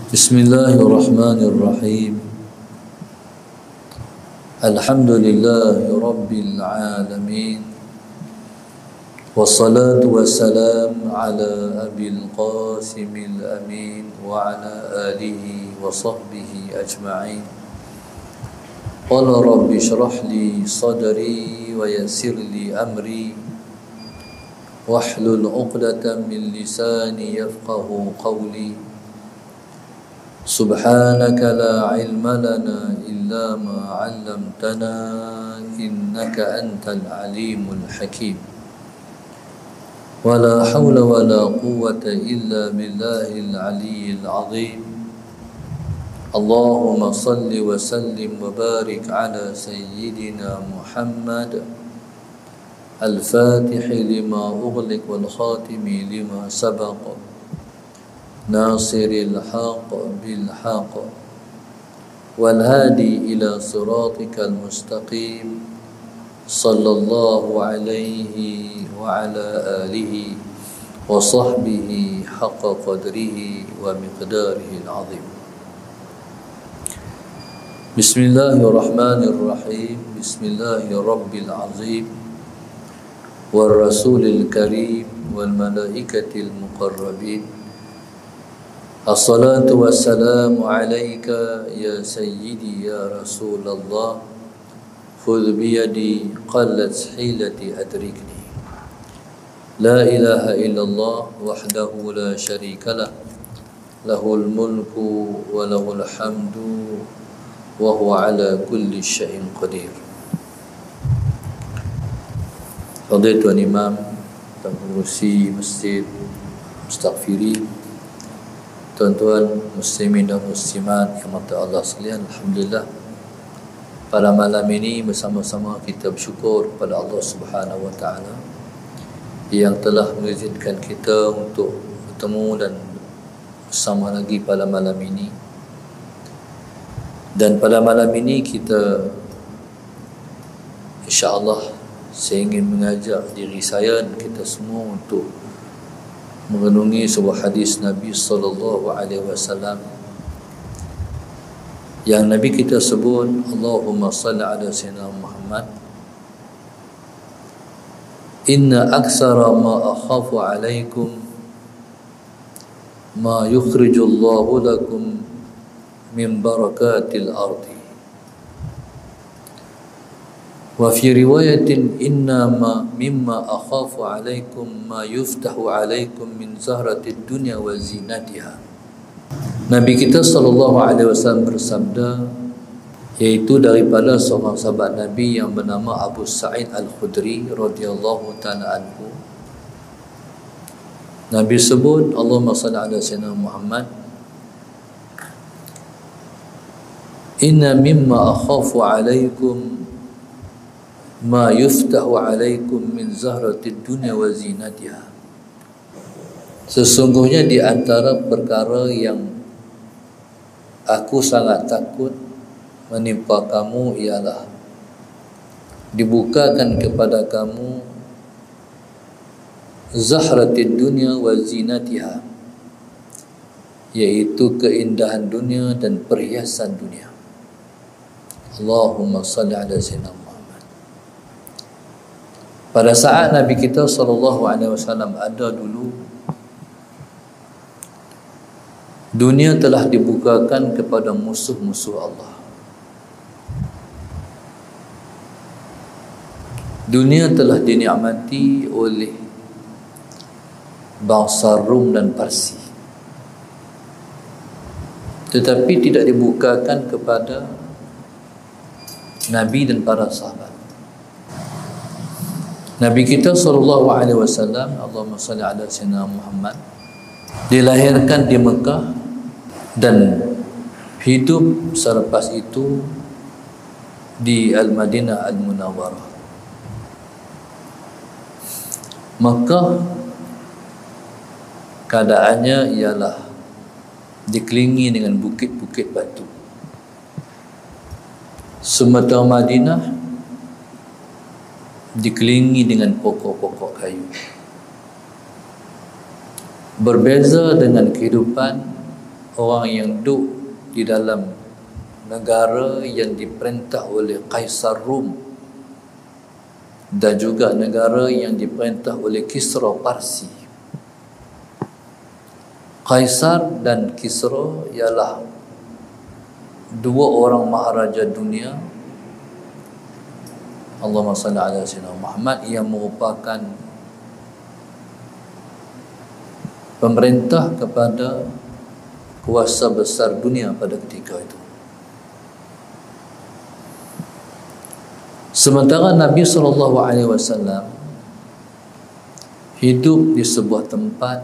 Bismillahirrahmanirrahim. Alhamdulillahi Rabbil Alamin. Wassalatu wassalam ala Abil Qasimil Amin wa ala alihi wa sahbihi ajma'in. Qala rabbi shrah li sadri wa yassir li amri wahlul 'uqdatam min lisani yafqahu qawli. Subhanaka la ilma lana illa ma 'allamtana innaka antal alimul hakim. Wala hawla wala quwwata illa billahil aliyyil azim. Allahumma salli wa sallim wa barik ala sayyidina Muhammad al-Fatihi lima ughliq wal khatimi lima sabaq ناصر الحق بالحق والهادي إلى صراطك المستقيم صلى الله عليه وعلى آله وصحبه حق قدره ومقداره العظيم. بسم الله الرحمن الرحيم. بسم الله رب العظيم والرسول الكريم والملائكة المقربين. Assalatu wassalamu alayka ya sayyidi ya Rasulullah. Khudh biyadi qallat hilati adrikni. La ilaha illallah wahdahu la sharika lah. Lahul mulku wa lahul hamdu wa huwa ala kulli syai'in qadir. Fadil Tuan Imam, pengurusi Masjid Mustaghfirin, tuan-tuan muslimin dan muslimat yang mata Allah sekalian, alhamdulillah pada malam ini bersama-sama kita bersyukur kepada Allah Subhanahu wa taala yang telah mengizinkan kita untuk bertemu dan bersama lagi pada malam ini. Dan pada malam ini kita insya-Allah saya ingin mengajak diri saya dan kita semua untuk merenungi sebuah hadis Nabi sallallahu alaihi wasallam yang Nabi kita sebut, Allahumma salli ala sayyidina Muhammad. Inna aksara ma akhafu alaikum ma yukhrijullahu lakum min barakatil ardi. Wa fi riwayatin innama mimma akhafu alaikum ma yuftahu alaikum min zahratid dunya wa zinatiha. Nabi kita sallallahu alaihi wasallam bersabda, yaitu daripada seorang sahabat Nabi yang bernama Abu Sa'id Al-Khudri radhiyallahu taala anhu. Nabi sebut, Allahumma salli ala sayyidina Muhammad. Inna mimma akhafu alaikum ma yuftahu alaikum min zahratid dunya wa zinatiha. Sesungguhnya di antara perkara yang aku sangat takut menimpa kamu ialah dibukakan kepada kamu zahratid dunya wa zinatiha, yaitu keindahan dunia dan perhiasan dunia. Allahumma salli ala sayyidina. Pada saat Nabi kita sallallahu alaihi wasallam ada dulu, dunia telah dibukakan kepada musuh-musuh Allah. Dunia telah dinikmati oleh bangsa Rum dan Parsi, tetapi tidak dibukakan kepada Nabi dan para sahabat. Nabi kita sallallahu alaihi wasallam, Allahumma salli ala sayyidina Muhammad, dilahirkan di Mekah dan hidup selepas itu di Al-Madinah Al-Munawwarah. Mekah keadaannya ialah dikelilingi dengan bukit-bukit batu. Sementara Madinah dikelilingi dengan pokok-pokok kayu. Berbeza dengan kehidupan orang yang duduk di dalam negara yang diperintah oleh Kaisar Rum dan juga negara yang diperintah oleh Kisra Parsi. Kaisar dan Kisra ialah dua orang maharaja dunia, Allahumma salli ala sayyidina Muhammad, yang merupakan pemerintah kepada kuasa besar dunia pada ketika itu. Sementara Nabi SAW hidup di sebuah tempat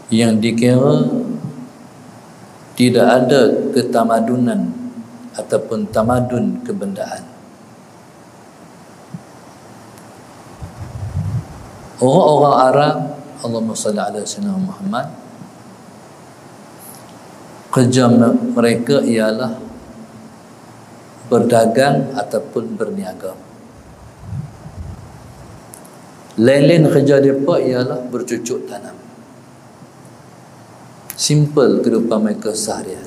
yang dikira tidak ada ketamadunan ataupun tamadun kebendaan. Orang-orang Arab, Allahumma salli ala sayyidina Muhammad, kerja mereka ialah berdagang ataupun berniaga. Lain-lain kerja mereka ialah bercucuk tanam. Simple kehidupan mereka seharian.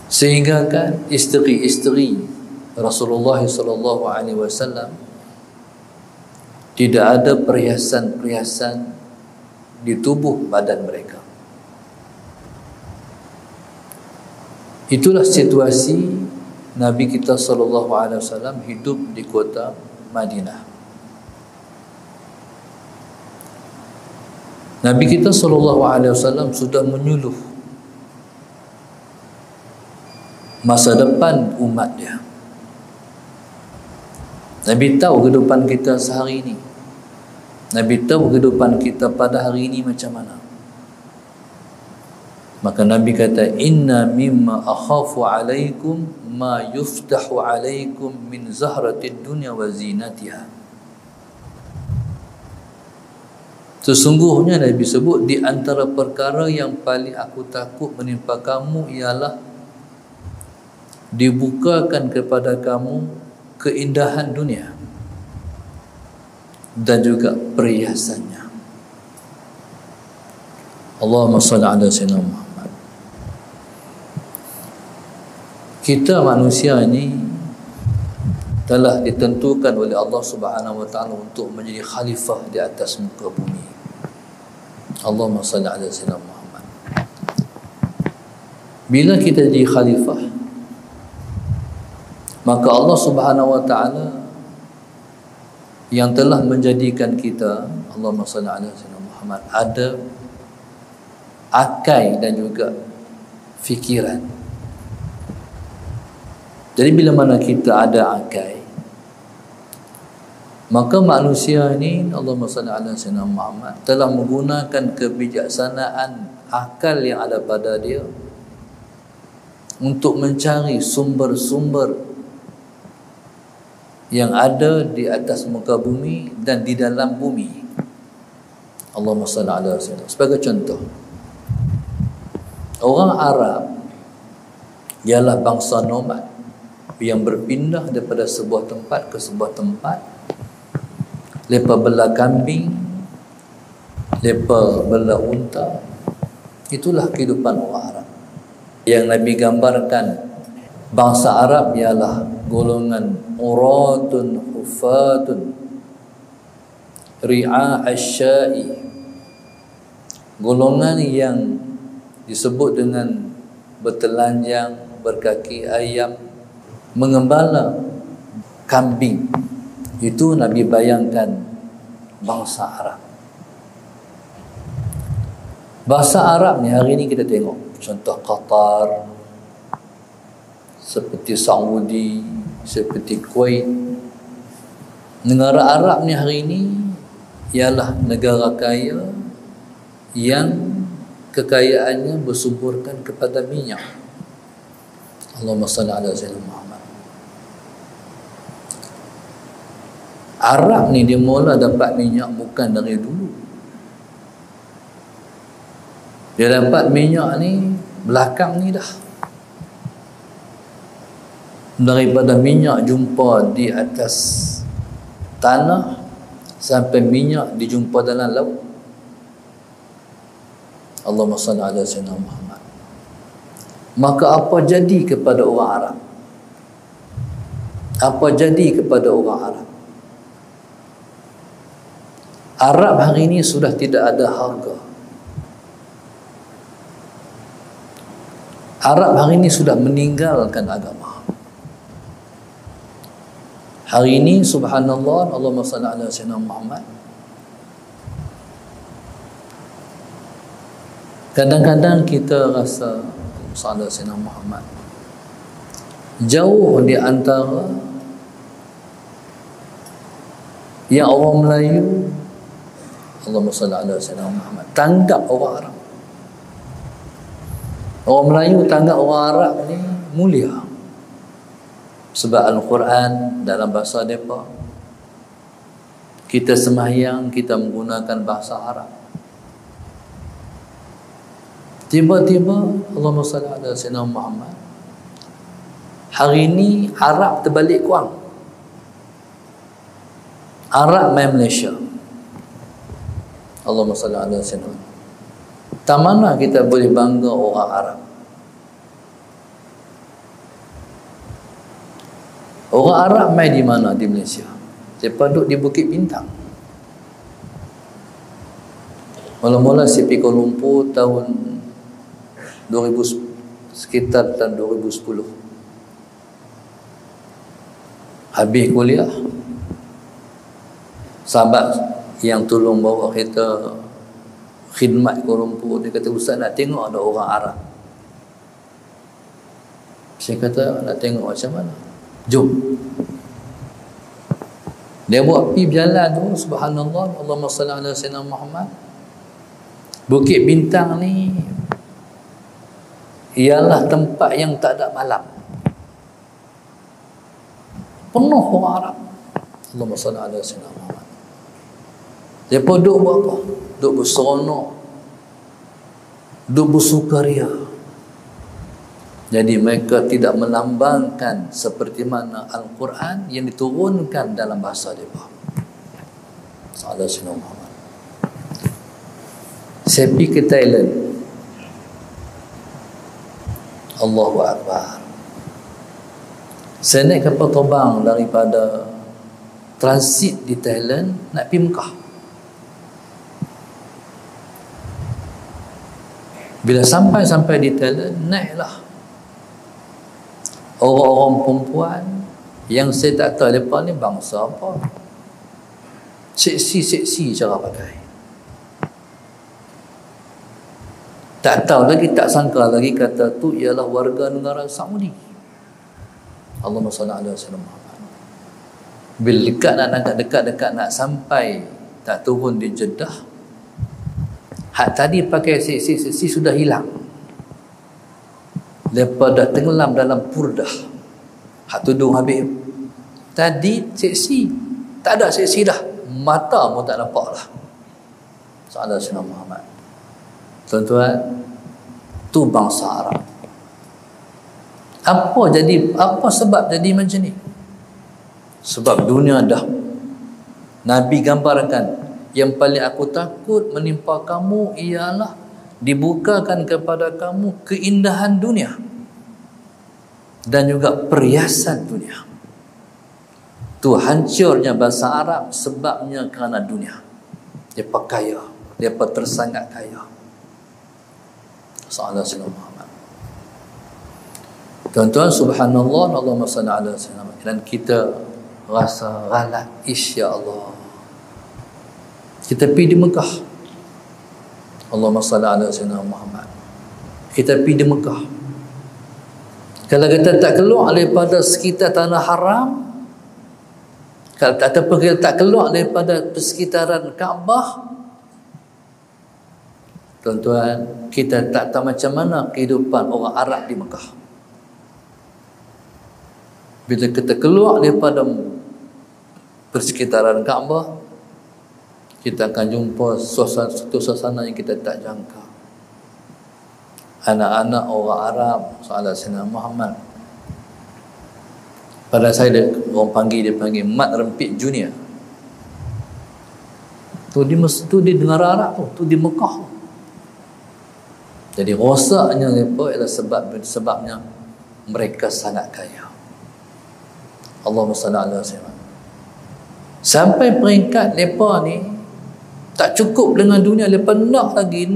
Sehingga kan isteri-isteri Rasulullah SAW tidak ada perhiasan-perhiasan di tubuh badan mereka. Itulah situasi Nabi kita SAW hidup di kota Madinah. Nabi kita SAW sudah menyuluh masa depan umat dia. Nabi tahu kehidupan kita sehari ini. Nabi tahu kehidupan kita pada hari ini macam mana. Maka Nabi kata, inna mimma akhafu alaikum ma yuftahu alaikum min zahratid dunya wa zinatiha. Sesungguhnya Nabi sebut, di antara perkara yang paling aku takut menimpa kamu ialah dibukakan kepada kamu keindahan dunia dan juga perhiasannya. Allahumma salli ala sayyidina Muhammad. Kita manusia ini telah ditentukan oleh Allah Subhanahu wa taala untuk menjadi khalifah di atas muka bumi. Allahumma salli ala sayyidina Muhammad. Bila kita jadi khalifah, maka Allah Subhanahu wa taala yang telah menjadikan kita, Allahumma salli ala sayyidina Muhammad, ada akal dan juga fikiran. Jadi bila mana kita ada akal, maka manusia ini, Allahumma salli ala sayyidina Muhammad, telah menggunakan kebijaksanaan akal yang ada pada dia untuk mencari sumber-sumber yang ada di atas muka bumi dan di dalam bumi. Allahumma salli ala sayyidina. Sebagai contoh, orang Arab ialah bangsa nomad yang berpindah daripada sebuah tempat ke sebuah tempat. Lepas bela kambing, lepas bela unta. Itulah kehidupan orang Arab. Yang Nabi gambarkan bangsa Arab ialah golongan uratun hufatun ri'a asya'i, golongan yang disebut dengan bertelanjang, berkaki ayam, mengembala kambing. Itu Nabi bayangkan bangsa Arab. Bangsa Arab ni hari ni kita tengok contoh Qatar, seperti Saudi, seperti Kuwait. Negara Arab ni hari ni ialah negara kaya yang kekayaannya bersumberkan kepada minyak. Allahumma salli ala sayyidina Muhammad. Arab ni dia mula dapat minyak bukan dari dulu. Dia dapat minyak ni belakang ni dah. Daripada minyak jumpa di atas tanah sampai minyak dijumpa dalam laut. Allahumma salli ala sayyidina Muhammad. Maka apa jadi kepada orang Arab? Apa jadi kepada orang Arab? Arab hari ini sudah tidak ada harga. Arab hari ini sudah meninggalkan agama. Hari ini subhanallah, Allahumma salli ala sayyidina Muhammad. Kadang-kadang kita rasa sallallahu alaihi wasallam Muhammad jauh di antara yang orang Melayu, Allahumma salli ala sayyidina Muhammad, tanggap orang Arab. Orang Melayu tanggap orang Arab ni mulia. Sebab Al-Quran dalam bahasa mereka, kita sembahyang, kita menggunakan bahasa Arab. Tiba-tiba Allahumma salli ala sayyidina Muhammad, hari ini Arab terbalik kuang. Arab main Malaysia. Allahumma salli ala sayyidina Muhammad. Tak mana kita boleh bangga orang Arab. Orang Arab main di mana di Malaysia? Mereka duduk di Bukit Bintang. Mula-mula saya pergi Kuala Lumpur tahun 2000, sekitar tahun 2010. Habis kuliah, sahabat yang tolong bawa kereta khidmat Kuala Lumpur, dia kata, "Ustaz, nak tengok ada orang Arab." Saya kata, "Nak tengok macam mana?" "Jom." Dia buat pergi berjalan tu, subhanallah, Allahumma salli ala sayyidina Muhammad. Bukit Bintang ni ialah tempat yang tak ada malam. Penuh orang Arab. Allahumma salli ala sayyidina Muhammad. Mereka duduk buat apa? Duduk berseronok, duduk bersukaria. Jadi mereka tidak melambangkan seperti mana Al-Quran yang diturunkan dalam bahasa mereka. Sallallahu alaihi wasallam. Saya pergi ke Thailand. Allahu Akbar. Saya naik kapal terbang daripada transit di Thailand nak pergi Mekah. Bila sampai di Thailand, naiklah orang-orang perempuan yang saya tak tahu mereka ni bangsa apa. Seksi cara pakai. Tak tahu lagi, tak sangka lagi kata tu ialah warga negara Saudi. Allahumma salli ala sayyidina Muhammad. Bila dekat nak sampai, tak turun di Jeddah, hak tadi pakai seksi sudah hilang. Mereka dah tenggelam dalam purdah. Hak tudung habis. Tadi seksi, tak ada seksi dah. Mata pun tak nampak lah. Sallallahu alaihi wasallam Muhammad. Tuan-tuan, tu bangsa Arab. Apa sebab jadi macam ni? Sebab dunia dah. Nabi gambarkan, yang paling aku takut menimpa kamu ialah dibukakan kepada kamu keindahan dunia dan juga perhiasan dunia. Tu hancurnya bahasa Arab sebabnya kerana dunia. Mereka kaya, mereka tersangat kaya. Sallallahu alaihi wasallam. Tuan-tuan, subhanallah, Allahumma salli ala sayyidina Muhammad. Dan kita rasa ghalat, insya Allah. Kita pergi di Mekah. Allahumma salli ala sayyidina Muhammad. Kita pergi di Mekah. Kalau kita tak keluar daripada sekitar tanah haram, ataupun kita tak keluar daripada persekitaran Kaabah, tuan-tuan, kita tak tahu macam mana kehidupan orang Arab di Mekah. Bila kita keluar daripada persekitaran Kaabah, kita akan jumpa suasana yang kita tak jangka. Anak-anak orang Arab, sallallahu alaihi wasallam Muhammad. Pada saya orang panggil, dia panggil Mat Rempit Junior. Tu di negara Arab tu di Mekah. Jadi rosaknya mereka ialah sebabnya mereka sangat kaya. Allahumma salli ala sayyidina. Sampai peringkat mereka ni tak cukup dengan dunia, mereka nak lagi.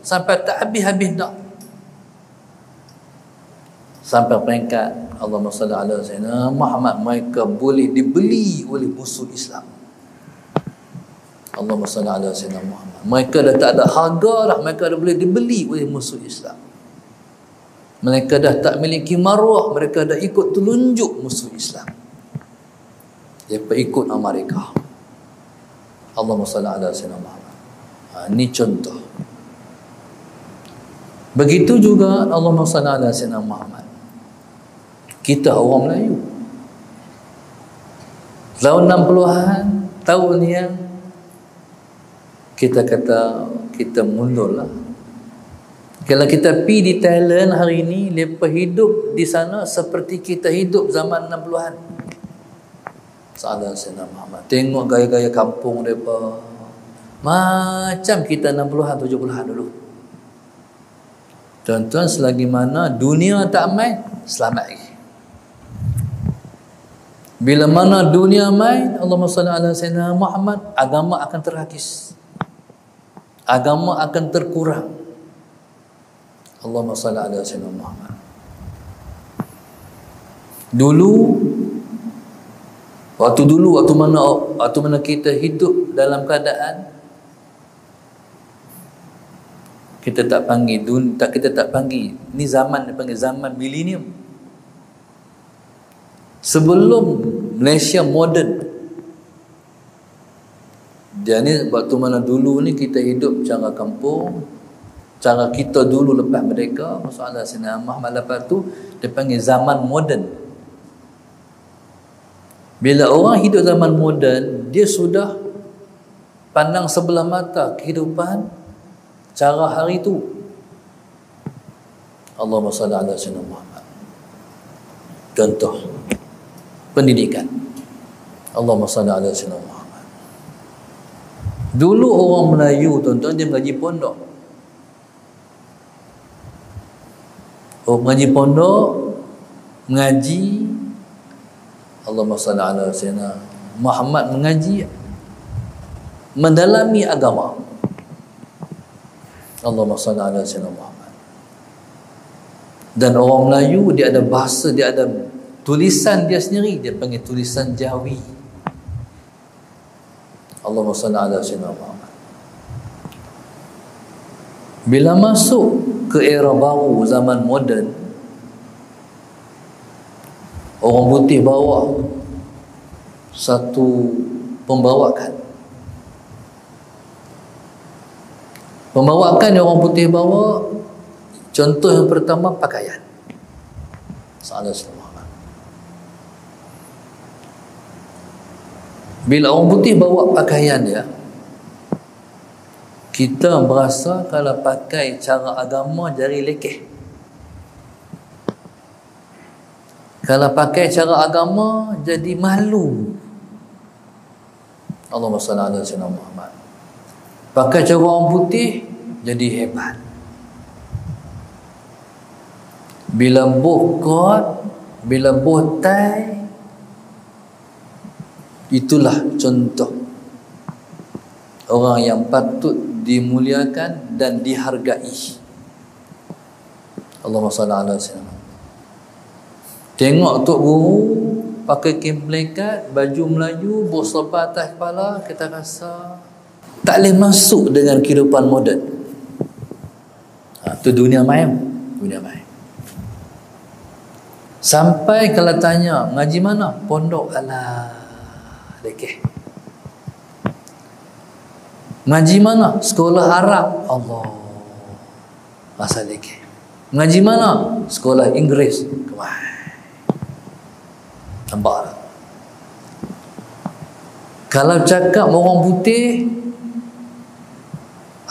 Sampai tak habis-habis nak. Sampai peringkat Allahumma salli ala sayyidina Muhammad, mereka boleh dibeli oleh musuh Islam. Allahumma salli ala sayyidina Muhammad. Mereka dah tak ada harga dah, mereka dah boleh dibeli oleh musuh Islam. Mereka dah tak memiliki maruah, mereka dah ikut telunjuk musuh Islam. Mereka ikut Amerika. Allahumma salli ala sayyidina Muhammad. Ini contoh. Begitu juga Allahumma salli ala sayyidina Muhammad. Kita orang Melayu, tahun 60-an, tahun yang kita kata kita mundur lah. Kalau kita pergi di Thailand hari ini, mereka hidup di sana seperti kita hidup zaman 60-an. Salam Sayyidina Muhammad. Tengok gaya-gaya kampung mereka macam kita 60-an, 70-an dulu. Tuan-tuan, selagi mana dunia tak main, selamat lagi. Bila mana dunia main, Allahumma salli ala sayyidina Muhammad, agama akan terhakis. Agama akan terkurang. Allahumma salli ala sayyidina Muhammad. Waktu mana kita hidup dalam keadaan kita tak panggil ni zaman dipanggil zaman milenium. Sebelum Malaysia moden, dia ni waktu mana dulu ni kita hidup cara kampung, cara kita dulu lepas mereka, masalah Sayyidina Muhammad, lepas tu dia panggil zaman moden. Bila orang hidup zaman moden, dia sudah pandang sebelah mata kehidupan cara hari tu. Allahumma salli ala sayyidina Muhammad. Contoh pendidikan. Allahumma salli ala sayyidina Muhammad. Dulu orang Melayu, tuan-tuan, dia mengaji pondok. Mengaji pondok, mengaji, Allahumma salli ala sayyidina Muhammad, mengaji, mendalami agama. Allahumma salli ala sayyidina Muhammad. Dan orang Melayu, dia ada bahasa, dia ada tulisan dia sendiri, dia panggil tulisan Jawi. Allahumma salli ala sayyidina Muhammad. Bila masuk ke era baru, zaman moden, orang putih bawa satu pembawakan. Pembawakan yang orang putih bawa, contoh yang pertama, pakaian. Sallallahu alaihi wasallam. Bila orang putih bawa pakaian dia, kita berasa kalau pakai cara agama jadi lekeh. Kalau pakai cara agama jadi malu. Allahumma salli ala sayyidina Muhammad. Pakai cara orang putih jadi hebat. Bila boh kot, bila boh tai, itulah contoh orang yang patut dimuliakan dan dihargai. Allahumma salli ala sayyidina. Tengok Tok Guru pakai kain pelikat, baju Melayu, berserba atas kepala, kita rasa tak boleh masuk dengan kehidupan moden. Itu dunia main. Dunia main. Sampai kalau tanya, ngaji mana? Pondok. Alah, lekeh. Ngaji mana? Sekolah Arab. Allah, masa lekeh. Ngaji mana? Sekolah Inggeris. Kemana? Nampak tak? Kalau cakap orang putih,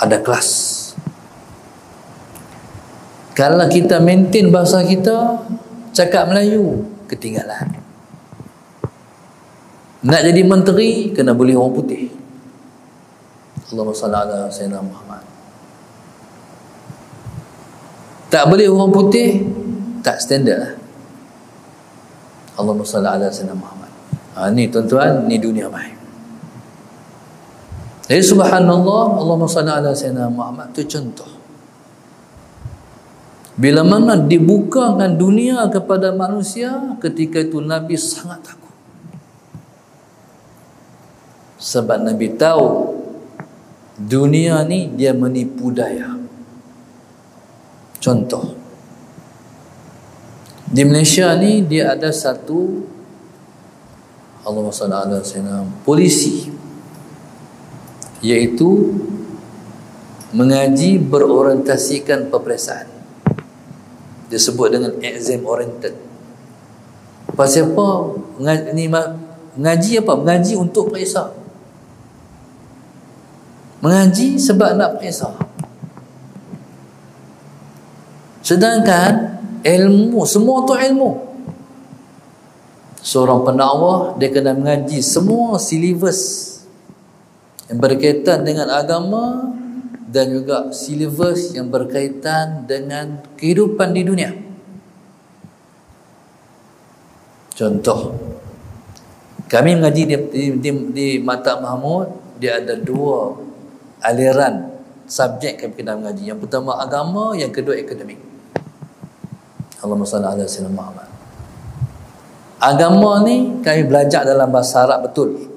ada kelas. Kalau kita maintain bahasa kita, cakap Melayu, ketinggalan. Nak jadi menteri kena boleh orang putih. Allahumma salli ala Sayyidina Muhammad. Tak boleh orang putih, tak standard lah. Allahumma salli ala Sayyidina Muhammad. Ni tuan-tuan, ni dunia baik. Jadi subhanallah, Allahumma salli ala Sayyidina Muhammad tu contoh. Bila mana dibukakan dunia kepada manusia, ketika itu Nabi sangat takut. Sebab Nabi tahu dunia ni dia menipu daya. Contoh, di Malaysia ni dia ada satu, Allahumma salli ala sayyidina, polisi, iaitu mengaji berorientasikan peperiksaan. Dia sebut dengan exam oriented. Pasal apa? Mengaji apa? Mengaji untuk periksa. Mengaji sebab nak periksa. Sedangkan ilmu, semua tu ilmu. Seorang pendakwah, dia kena mengaji semua silibus yang berkaitan dengan agama dan juga silibus yang berkaitan dengan kehidupan di dunia. Contoh, kami mengaji di Mata Mahmud, dia ada dua aliran subjek kami kena mengaji. Yang pertama agama, yang kedua akademik. Allahumma salli ala sayyidina Muhammad. Agama ni kami belajar dalam bahasa Arab betul.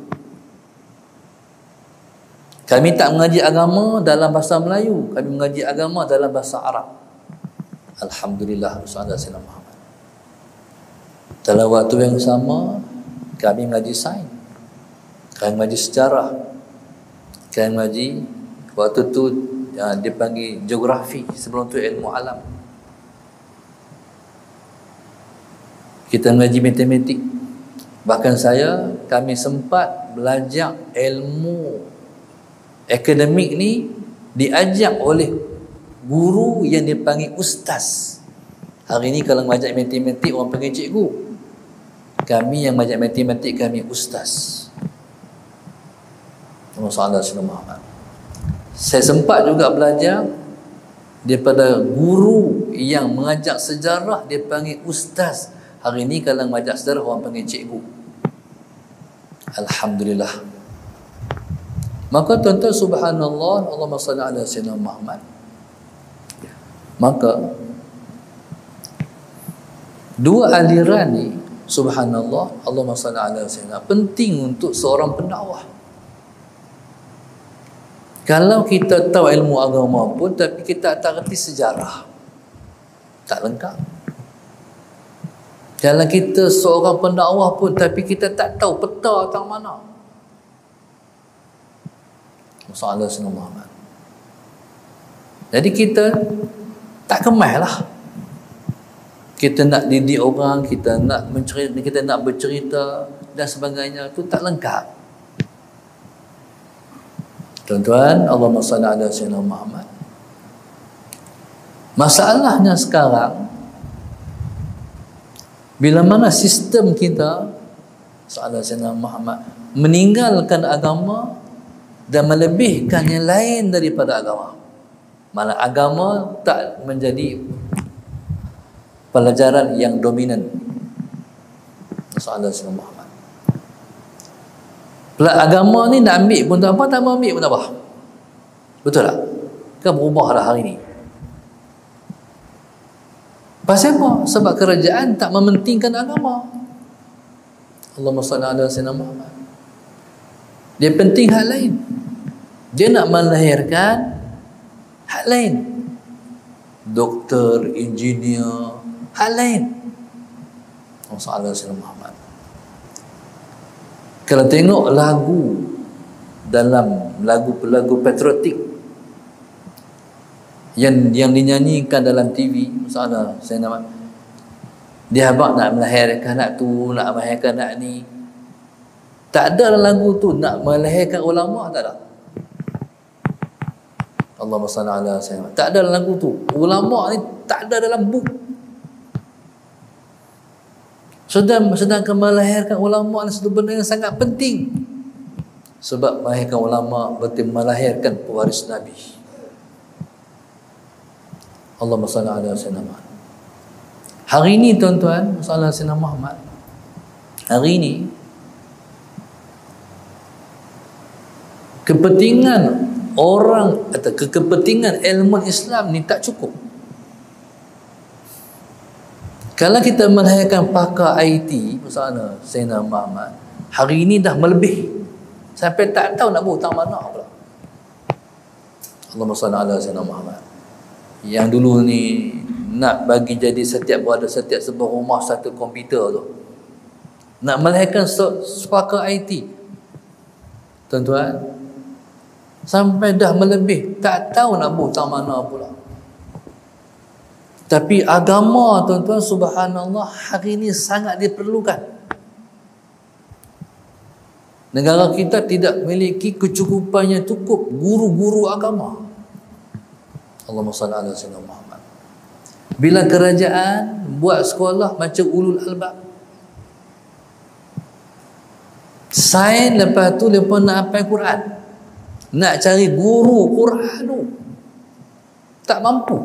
Kami tak mengaji agama dalam bahasa Melayu, kami mengaji agama dalam bahasa Arab. Alhamdulillah, sallallahu alaihi wasallam. Dalam waktu yang sama, kami mengaji sains, kami mengaji sejarah, kami mengaji waktu tu dipanggil geografi, sebelum tu ilmu alam. Kita mengaji matematik. Bahkan kami sempat belajar ilmu akademik ni diajak oleh guru yang dipanggil ustaz. Hari ni kalau mengajar matematik orang panggil cikgu. Kami yang mengajar matematik kami ustaz. Muhammad. Saya sempat juga belajar daripada guru yang mengajar sejarah, dia panggil ustaz. Hari ni kalau mengajar sejarah orang panggil cikgu. Alhamdulillah. Maka tuan-tuan subhanallah, Allahumma salli ala sayyidina Muhammad. Maka dua aliran ni subhanallah, Allahumma salli ala sayyidina, penting untuk seorang pendakwah. Kalau kita tahu ilmu agama pun tapi kita tak reti sejarah, tak lengkap. Kalau kita seorang pendakwah pun tapi kita tak tahu peta tang mana, masalah Sayyidina Muhammad. Jadi kita tak kemas lah. Kita nak didik orang, kita nak bercerita dan sebagainya, tu tak lengkap. Tuan-tuan, Allahumma salli ala Sayyidina Muhammad. Masalahnya sekarang, bila mana sistem kita sallallahu alaihi wasallam Muhammad meninggalkan agama dan melebihkan yang lain daripada agama. Mana agama tak menjadi pelajaran yang dominan. Sallallahu alaihi wasallam Muhammad. Agama ni nak ambil pun tak apa, tak mau ambil pun tak apa. Betul tak? Kan berubah dah hari ni. Pasal apa? Sebab kerajaan tak mementingkan agama. Allahumma salli ala sayyidina Muhammad. Dia penting hal lain. Dia nak melahirkan hal lain. Doktor, engineer, hal lain. Allahumma salli ala sayyidina Muhammad. Kalau tengok lagu dalam lagu-lagu patriotik yang dinyanyikan dalam TV, misalnya saya nama dia habaq nak melahirkan anak tu, nak melahirkan anak ni, tak ada dalam lagu tu nak melahirkan ulama, tak ada. Allahumma salli ala sayyidina, tak ada dalam lagu tu. Ulama ni tak ada dalam buku. Sedangkan melahirkan ulama adalah satu benda yang sangat penting. Sebab melahirkan ulama berarti melahirkan pewaris Nabi. Allahumma salli ala sayyidina Muhammad. Hari ini tuan-tuan, masalah Sayyidina Muhammad. Hari ini kepentingan orang atau kepentingan ilmu Islam ni tak cukup. Kalau kita melahirkan pakar IT, misalnya Sayyidina Muhammad, hari ini dah melebih. Sampai tak tahu nak berhutang mana pula. Allahumma salli ala Sayyidina Muhammad. Yang dulu ni nak bagi jadi setiap sebuah rumah satu komputer tu. Nak melahirkan pakar IT. Tuan-tuan, sampai dah melebih, tak tahu nak berhutang mana pula. Tapi agama, tuan-tuan, subhanallah, hari ini sangat diperlukan. Negara kita tidak memiliki kecukupan yang cukup guru-guru agama. Allahumma salli ala sayyidina Muhammad. Bila kerajaan buat sekolah macam ulul albab, sign lepas tu lepas nak hafal Quran, nak cari guru Quran tu tak mampu.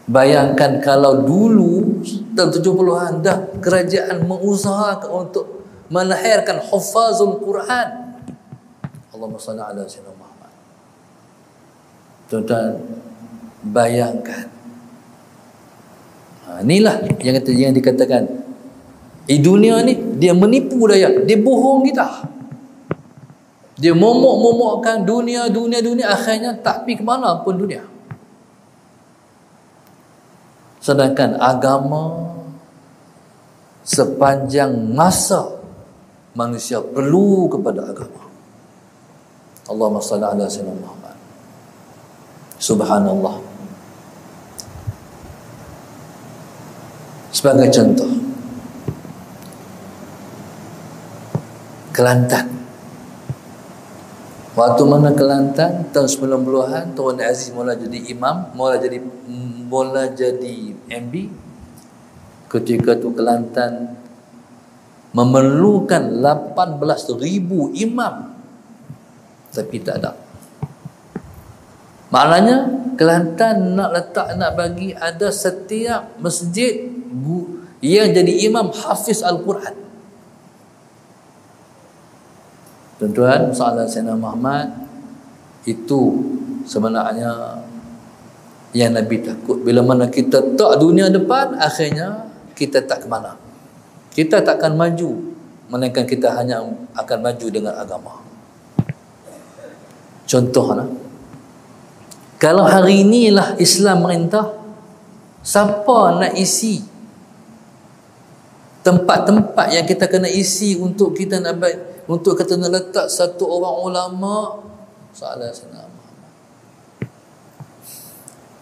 Bayangkan kalau dulu tahun 70-an dah kerajaan mengusahakan untuk melahirkan hufazul Quran. Allahumma salli ala sayyidina Muhammad. Tuan-tuan, bayangkan. Inilah yang dikatakan di dunia ni dia menipu daya, dia bohong kita. Dia momok-momokkan dunia, akhirnya tak pergi ke mana pun dunia. Sedangkan agama sepanjang masa manusia perlu kepada agama. Allahumma salli ala sayyidina Muhammad. Subhanallah. Sebagai contoh, Kelantan. Waktu mana Kelantan tahun 90-an, Tuan Aziz mula jadi imam, mula jadi MB. Ketika tu Kelantan memerlukan 18,000 imam, tapi tak ada. Maknanya Kelantan nak bagi ada setiap masjid yang jadi imam hafiz Al-Quran. Tuan-tuan, sahabat Sayyidina Muhammad, itu sebenarnya yang Nabi takut. Bila mana kita tak dunia depan, akhirnya kita tak ke mana. Kita takkan maju, melainkan kita hanya akan maju dengan agama. Contohnya, kalau hari inilah Islam merintah, siapa nak isi tempat-tempat yang kita kena isi untuk kita nak untuk kita nak letak satu orang ulama sahabat Sayyidina Muhammad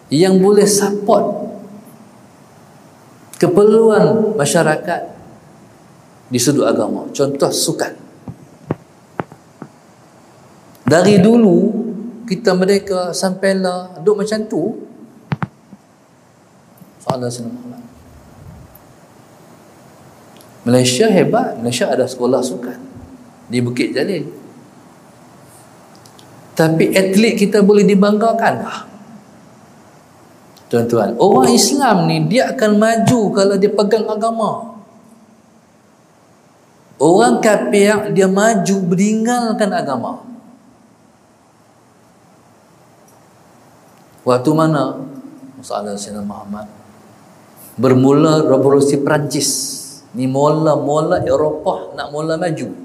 yang boleh support keperluan masyarakat di sudut agama. Contoh sukan. Dari dulu kita merdeka sampailah duduk macam tu, sahabat Sayyidina Muhammad. Malaysia hebat. Malaysia ada sekolah sukan di Bukit Jalil. Tapi atlet kita boleh dibanggakan tak? Tuan-tuan, orang Islam ni dia akan maju kalau dia pegang agama. Orang kafir dia maju meninggalkan agama. Waktu mana masalah Sayyidina Muhammad bermula revolusi Perancis ni, mula Eropah nak mula maju.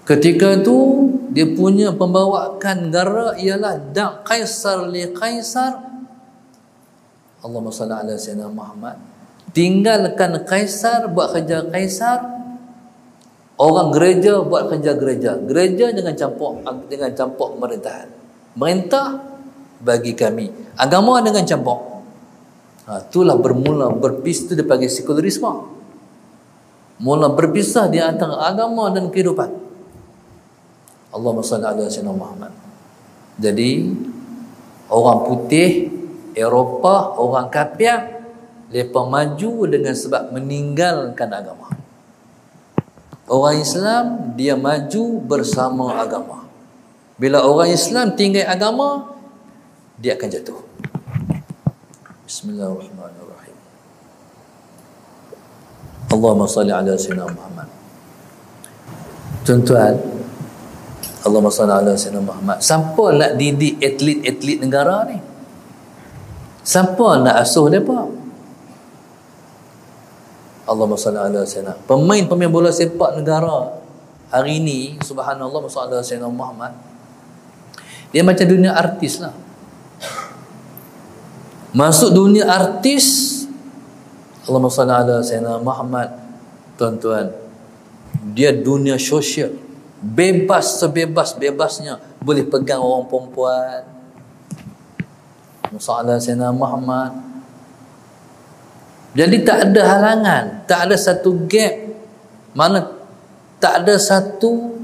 Ketika tu dia punya pembawaan negara ialah dak kaisar li kaisar. Allahumma salli ala sayyidina Muhammad. Tinggalkan kaisar buat kerja kaisar, orang gereja buat kerja gereja. Gereja jangan campur pemerintahan. Merintah bagi kami, agama dengan campur. Itulah bermula berpisah, dia panggil sekularisme. Mula berpisah di antara agama dan kehidupan. Allahumma salli ala sayyidina Muhammad. Jadi orang putih Eropah, orang kafir, mereka maju dengan sebab meninggalkan agama. Orang Islam, dia maju bersama agama. Bila orang Islam tinggal agama, dia akan jatuh. Bismillahirrahmanirrahim. Allahumma salli ala sayyidina Muhammad. Tuan-tuan, Allahumma salli ala sayyidina Muhammad. Siapa nak didik atlet-atlet negara ni? Siapa nak asuh mereka? Allahumma salli ala sayyidina. Pemain-pemain bola sepak negara hari ini, subhanallah, sallallahu alaihi wasallam Muhammad, dia macam dunia artis lah. Masuk dunia artis, Allahumma salli ala sayyidina Muhammad, tuan-tuan, dia dunia sosial, bebas sebebas-bebasnya, boleh pegang orang perempuan. Allahumma salli ala sayyidina Muhammad. Jadi tak ada halangan, tak ada satu gap, mana tak ada satu,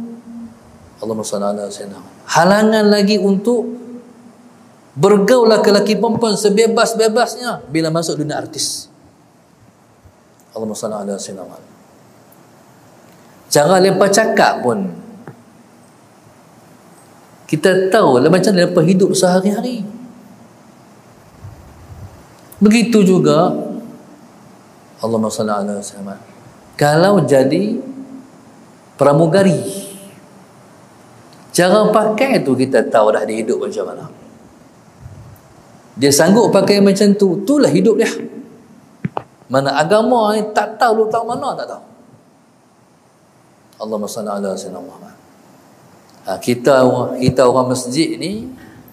Allahumma salli ala sayyidina, halangan lagi untuk bergaul lelaki perempuan sebebas-bebasnya bila masuk dunia artis. Allahumma salli ala sayyidina. Cara mereka cakap pun kita tahu lah macam mereka hidup sehari-hari. Begitu juga Allahumma salli ala sayyidina. Kalau jadi pramugari, cara pakai tu kita tahu dah dia hidup macam mana. Dia sanggup pakai macam tu, itulah hidup dia. Mana agama ni tak tahu lu tahu mana, tak tahu. Allahumma salli ala sayyidina Muhammad. Kita orang masjid ni,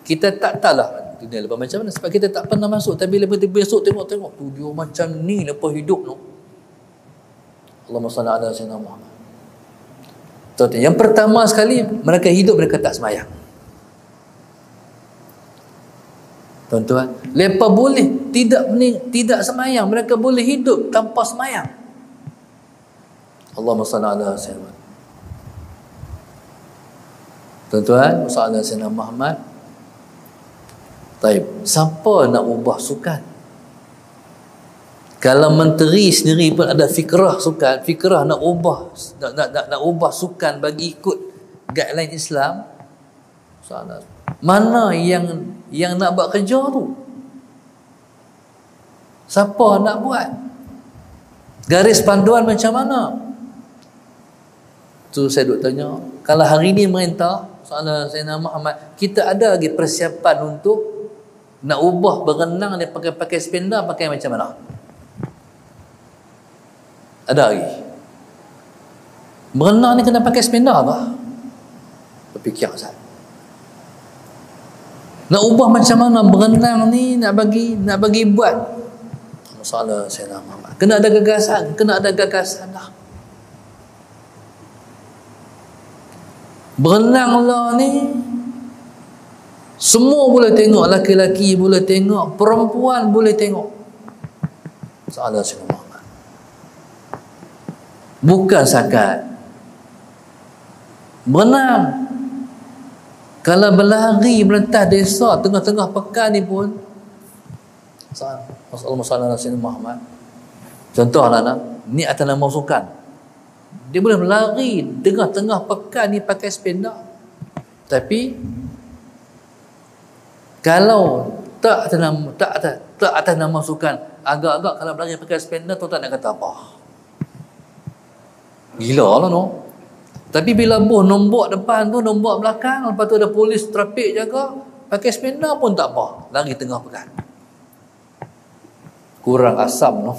kita tak tahulah dunia lepas macam mana, sebab kita tak pernah masuk. Tapi lepas tu besok tengok tu dia macam ni lepas hidup tu. Allahumma salli ala sayyidina Muhammad. Yang pertama sekali, mereka hidup mereka tak semayang. Tuan-tuan, mereka boleh tidak semayang, mereka boleh hidup tanpa semayang. Allahumma salli ala sayyidina. Tuan-tuan, sallallahu alaihi wasallam Muhammad. Taib, siapa nak ubah sukan? Kalau menteri sendiri pun ada fikrah sukan, fikrah nak ubah sukan bagi ikut guideline Islam. Mana yang nak buat kerja tu? Siapa nak buat? Garis panduan macam mana? Tu saya duk tanya. Kalau hari ni merintah Sayyidina Muhammad, kita ada lagi persiapan untuk nak ubah berenang dia pakai sepeda, pakai macam mana? Ada lagi. Berenang ni kena pakai sepeda apa? Berfikir Ustaz. Nak ubah macam mana berenang ni, nak bagi buat. Masalah Sayyidina Muhammad. Kena ada gagasan lah. Berenang lah ni semua boleh tengok, laki-laki boleh tengok, perempuan boleh tengok. Salah Sayyidina Muhammad. Bukan sakat berenang. Kalau berlari melentas desa tengah-tengah pekan ni pun, Allahumma salli ala sayyidina Muhammad. Contohlah ni atas nama sukan. Dia boleh berlari tengah-tengah pekan ni pakai sepeda. Tapi kalau tak atas nama sukan, agak-agak kalau berlari pakai sepeda, tu tak nak kata apa. Gila lah no. Tapi bila bos nombok depan tu, nombok belakang, lepas tu ada polis trafik jaga, pakai sepeda pun tak apa, lari tengah pekan. Kurang asam no.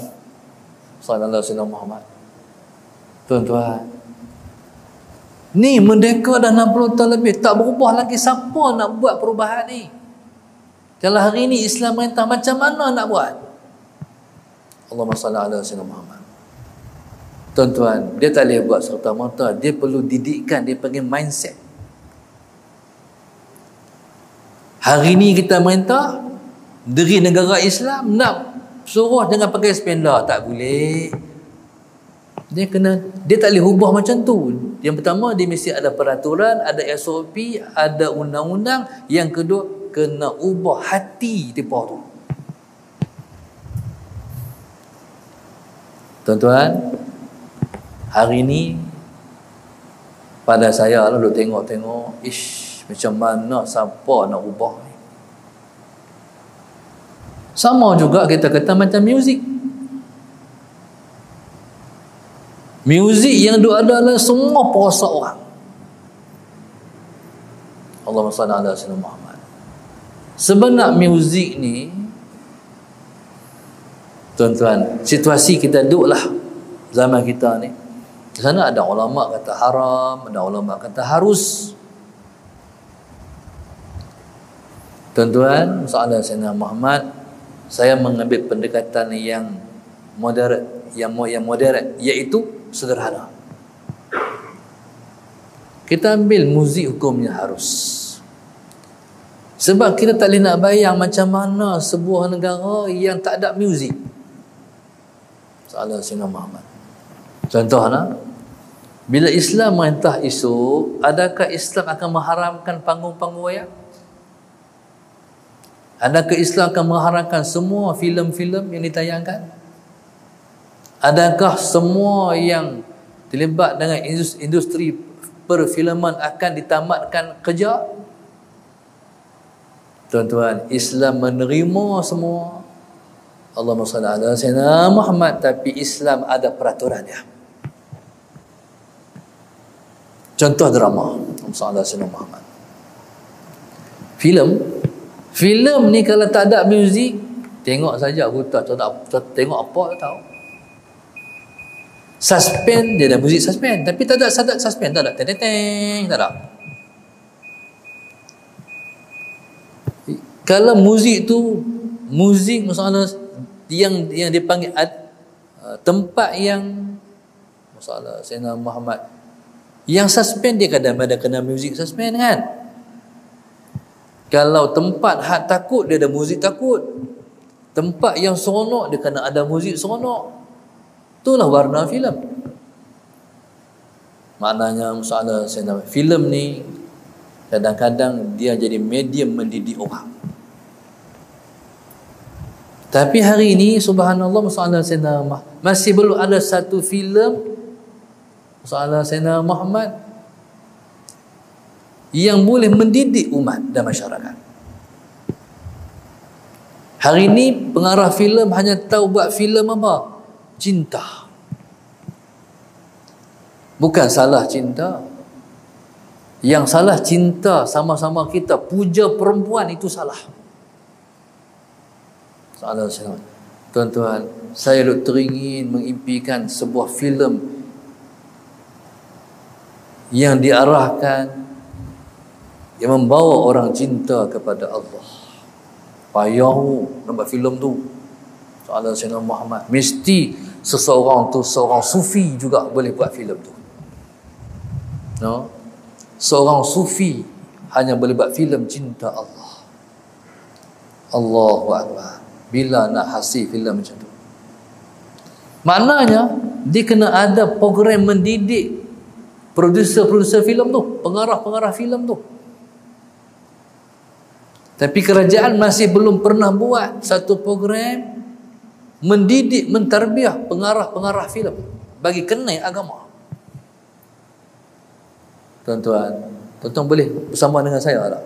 Sallallahu alaihi wasallam. Tuan-tuan, ni merdeka dah 60 tahun lebih, tak berubah lagi. Siapa nak buat perubahan ni? Kalau hari ni Islam merintah, macam mana nak buat? Allahumma salli ala sayyidina Muhammad. Tuan-tuan, dia tak boleh buat serta-merta, dia perlu didikan, dia panggil mindset. Hari ni kita merintah diri negara Islam, nak suruh jangan pakai sepeda, tak boleh. Dia tak boleh ubah macam tu. Yang pertama, dia mesti ada peraturan, ada SOP, ada undang-undang. Yang kedua, kena ubah hati mereka tu. Tuan-tuan, hari ni pada saya lah duk tengok-tengok, macam mana siapa nak ubah ni. Sama juga kita kata macam muzik. Muzik yang duk ada adalah semua perasa orang. Allahumma salli ala sayyidina Muhammad. Sebenar muzik ni, tuan-tuan, situasi kita duduk lah zaman kita ni. Di sana ada ulama kata haram, ada ulama kata harus. Tuan-tuan, soalan Sayyidina Muhammad, saya mengambil pendekatan yang moderate, yang moderate, iaitu sederhana. Kita ambil muzik hukumnya harus. Sebab kita tak boleh nak bayang macam mana sebuah negara yang tak ada muzik. Soalan Sayyidina Muhammad. Contohnya, bila Islam merintah isu, adakah Islam akan mengharamkan panggung-panggung wayang? Adakah Islam akan mengharamkan semua filem-filem yang ditayangkan? Adakah semua yang terlibat dengan industri perfilman akan ditamatkan kerja? Tuan-tuan, Islam menerima semua. Allahumma salli ala sayyidina Muhammad, tapi Islam ada peraturannya. Contoh drama, Allahumma salli ala Muhammad. Filem ni kalau tak ada muzik, tengok saja buta, tengok apa tak tahu. Suspend, dia ada muzik suspend, tapi tak ada suspend, tak ada teng, tak ada. Kalau muzik tu, muzik masalah yang dipanggil tempat yang masalah Sayyidina Muhammad, yang suspend dia kadang-kadang kena muzik suspend kan. Kalau tempat hak takut, dia ada muzik takut. Tempat yang seronok, dia kena ada muzik seronok. Itulah warna filem. Maknanya masalah filem ni kadang-kadang dia jadi medium mendidik orang. Tapi hari ini subhanallah masalah Sayyidina masih belum ada satu filem masalah Sayyidina Muhammad yang boleh mendidik umat dan masyarakat. Hari ini pengarah filem hanya tahu buat filem apa? Cinta. Bukan salah cinta. Yang salah cinta sama-sama kita puja perempuan, itu salah. Salah. Tuan-tuan, saya teringin mengimpikan sebuah filem yang diarahkan, yang membawa orang cinta kepada Allah. Payah nak buat filem tu. Soalan Sayyidina Muhammad, mesti seseorang tu seorang sufi juga boleh buat filem tu. No? Seorang sufi hanya boleh buat filem cinta Allah. Allahu Akbar. Bila nak hasil filem macam tu? Maknanya dia kena ada program mendidik produser filem tu, pengarah filem tu. Tapi kerajaan masih belum pernah buat satu program mendidik, mentarbiah pengarah filem bagi kenal agama. Tuan-tuan boleh bersama dengan saya tak?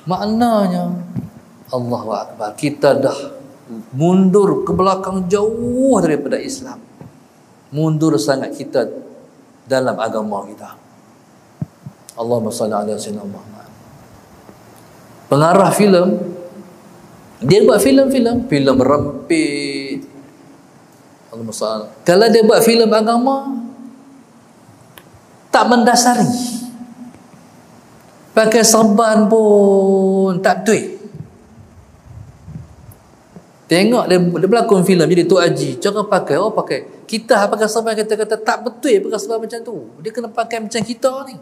Maknanya Allahu Akbar, kita dah mundur ke belakang jauh daripada Islam. Mundur sangat kita dalam agama kita. Allahumma salli ala sayyidina Muhammad. Pengarah filem, dia buat filem rempit. Allahumma salli. Kalau dia buat filem agama, tak mendasari. Pakai serban pun tak betul. Tengok dia berlakon filem jadi Tok Haji, cara pakai, pakai. Kita pakai serban, kita kata tak betul pakai serban macam tu. Dia kena pakai macam kita ni.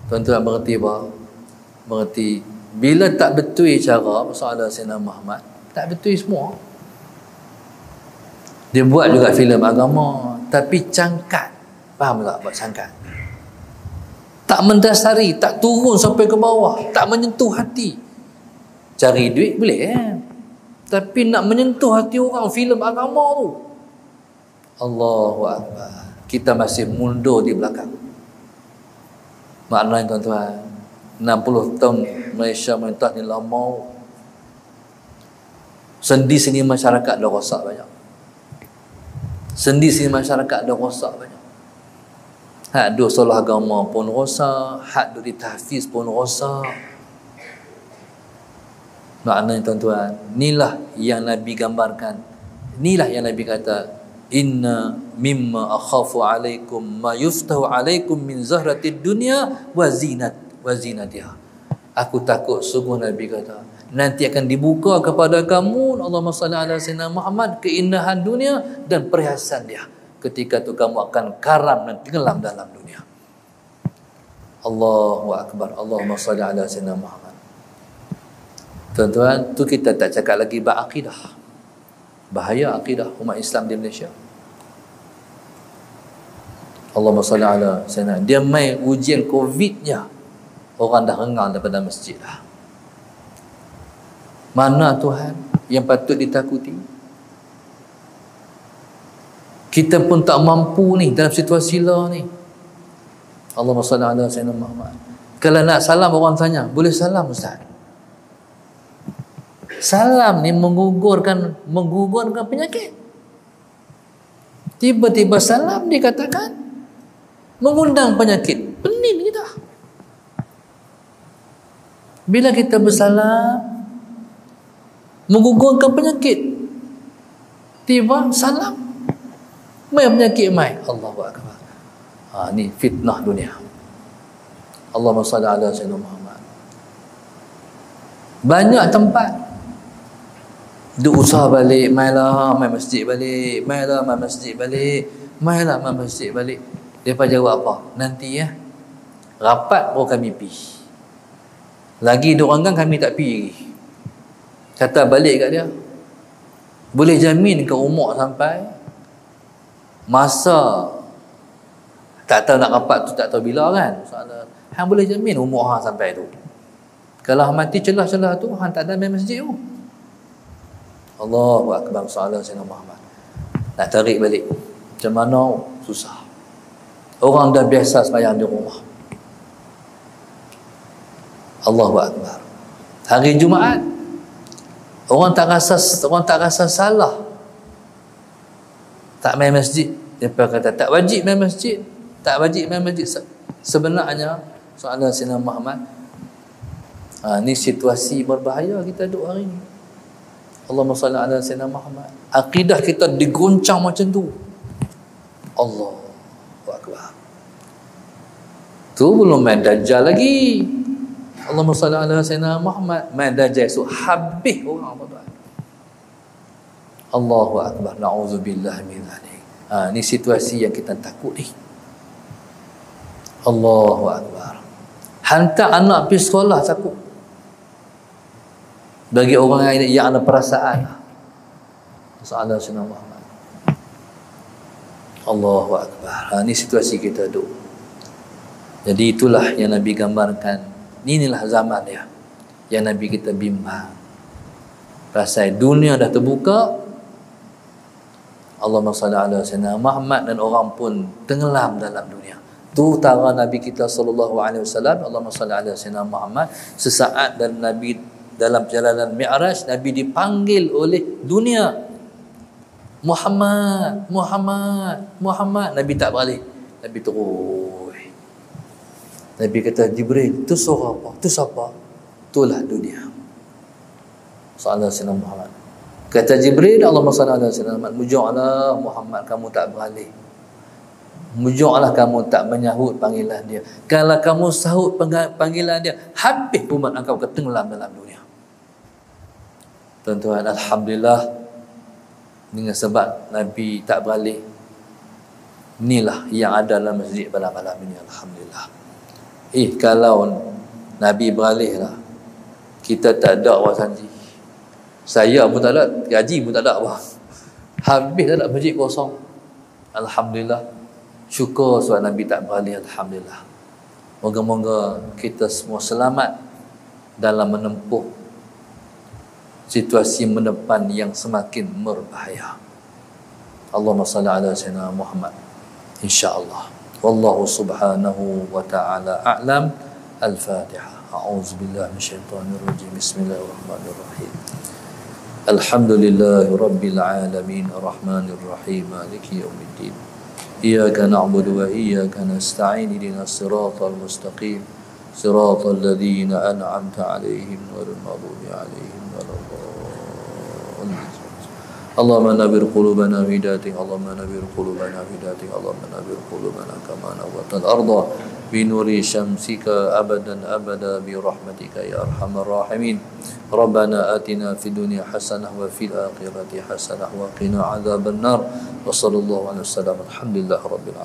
Tuan-tuan mengerti apa? Mengerti. Bila tak betul cara masalah Sayyidina Muhammad, tak betul semua. Dia buat juga filem agama, tapi cangkat. Faham tak buat cangkat? Tak mendasari, tak turun sampai ke bawah, tak menyentuh hati. Cari duit boleh kan? Tapi nak menyentuh hati orang filem agama tu, Allahu Akbar, kita masih mundur di belakang. Maknanya tuan-tuan, 60 tahun Malaysia merintah ni lama. Sendi-sendi masyarakat dah rosak banyak. Sendi-sendi masyarakat dah rosak banyak. Hak duk solat agama pun rosak, hak duk ditahfiz pun rosak. Maknanya tuan-tuan, inilah yang Nabi gambarkan. Inilah yang Nabi kata, inna mimma akhafu alaikum ma yuftahu alaikum min zahratid dunya wa zinatiha. Aku takut, sungguh Nabi kata, nanti akan dibuka kepada kamu, Allahumma salli ala sayyidina Muhammad, keindahan dunia dan perhiasan dia. Ketika itu kamu akan karam dan tenggelam dalam dunia. Allahu Akbar. Allahumma salli ala sayyidina Muhammad. Tuan-tuan, tu kita tak cakap lagi bab akidah. Bahaya akidah umat Islam di Malaysia. Allahumma salli ala sayyidina. Dia main ujian COVID-nya, orang dah rengang daripada masjid dah. Mana Tuhan yang patut ditakuti? Kita pun tak mampu ni dalam situasi lah ni. Allahumma salli ala sayyidina Muhammad. Kalau nak salam, orang tanya, boleh salam Ustaz? Salam ni menggugurkan penyakit. Tiba-tiba salam dikatakan mengundang penyakit. Pening kita. Bila kita bersalam, menggugurkan penyakit. Tiba salam, mai penyakit mai. Allahu Akbar. Ni fitnah dunia. Allahumma salli ala sayyidina Muhammad. Banyak tempat duk usaha balik, mailah mai masjid balik, mailah mai masjid balik, mailah mai masjid balik. Depa jawab apa? Nanti ya. Rapat baru kami pergi. Lagi duk orang kami tak pergi. Kata balik kat dia, boleh jamin ke umur sampai masa tak tahu nak rapat tu, tak tahu bila kan. Soalan, hang boleh jamin umur hang sampai tu. Kalau hang mati celah-celah tu, hang tak ada main masjid tu. Allahu Akbar. Salam Sayyidina Muhammad. Nak tarik balik macam mana? Susah. Orang dah biasa sembahyang di rumah. Allahu Akbar. Hari Jumaat, orang tak rasa salah tak main masjid. Dia kata tak wajib main masjid, tak wajib main masjid. Sebenarnya soalan Sayyidina Muhammad, ni situasi berbahaya kita duduk hari ni. Allahumma salli ala sayyidina Muhammad. Akidah kita digoncang macam tu. Allahu Akbar. Tu belum main dajjal lagi. Allahumma salli ala sayyidina Muhammad. Main dajjal esok habis orang tuan. Allahu Akbar. Na'udzubillah min dzalik. Ni situasi yang kita takut ni. Allahu Akbar. Hantar anak pergi sekolah takut. Bagi orang yang ada perasaan. Salam Sayyidina Muhammad. Allahu Akbar. Ini situasi kita duduk. Jadi itulah yang Nabi gambarkan. Inilah zaman dia yang Nabi kita bimbang. Pasal dunia dah terbuka, Allahumma salli ala sayyidina Muhammad, dan orang pun tenggelam dalam dunia. Tu tara Nabi kita sallallahu alaihi wasallam. Allahumma salli ala sayyidina Muhammad. Sesaat dan Nabi dalam perjalanan Mi'raj, Nabi dipanggil oleh dunia. Muhammad, Muhammad, Muhammad. Nabi tak balik. Nabi terus. Nabi kata, Jibril, tu suara apa? Tu siapa? Itulah dunia. Sallallahu alaihi wasallam Muhammad. Kata Jibril, Allahumma salli ala sayyidina Muhammad. Mujurlah Muhammad, kamu tak balik. Mujurlah kamu tak menyahut panggilan dia. Kalau kamu sahut panggilan dia, habis umat engkau ketenggelam dalam dunia. Tuan-tuan, alhamdulillah, dengan sebab Nabi tak balik, inilah yang ada dalam masjid pada malam ini. Alhamdulillah. Kalau Nabi beralih lah, kita tak ada wasanji. Saya pun tak ada, gaji pun tak ada apa. Habis tak ada, masjid kosong. Alhamdulillah. Syukur sebab Nabi tak beralih. Alhamdulillah. Moga-moga kita semua selamat dalam menempuh situasi menepan yang semakin berbahaya. Allahumma salli ala sayyidina Muhammad. Insyaallah. Wallahu subhanahu wa ta'ala a'lam. Al-Fatihah. A'udzubillahi minasyaitonir rajim. Bismillahirrahmanirrahim. Alhamdulillahi rabbil alamin arrahmanir rahim maliki yaumiddin. Iyyaka na'budu wa iyyaka nasta'in ihdinas siratal mustaqim siratal ladzina an'amta 'alaihim ghairil maghdubi 'alaihim waladdallin. Allahumma nabir qulubana bidatik, Allahumma nabir qulubana bidatik, Allahumma nabir qulubana kama nawwatal arda bi nuri syamsika abadan abada bi rahmatika ya arhamar rahimin. Rabbana atina fid dunya hasanah wa fil akhirati hasanah wa qina adzaban nar. Wa sallallahu alaihi wasallam. Alhamdulillah rabbil alamin.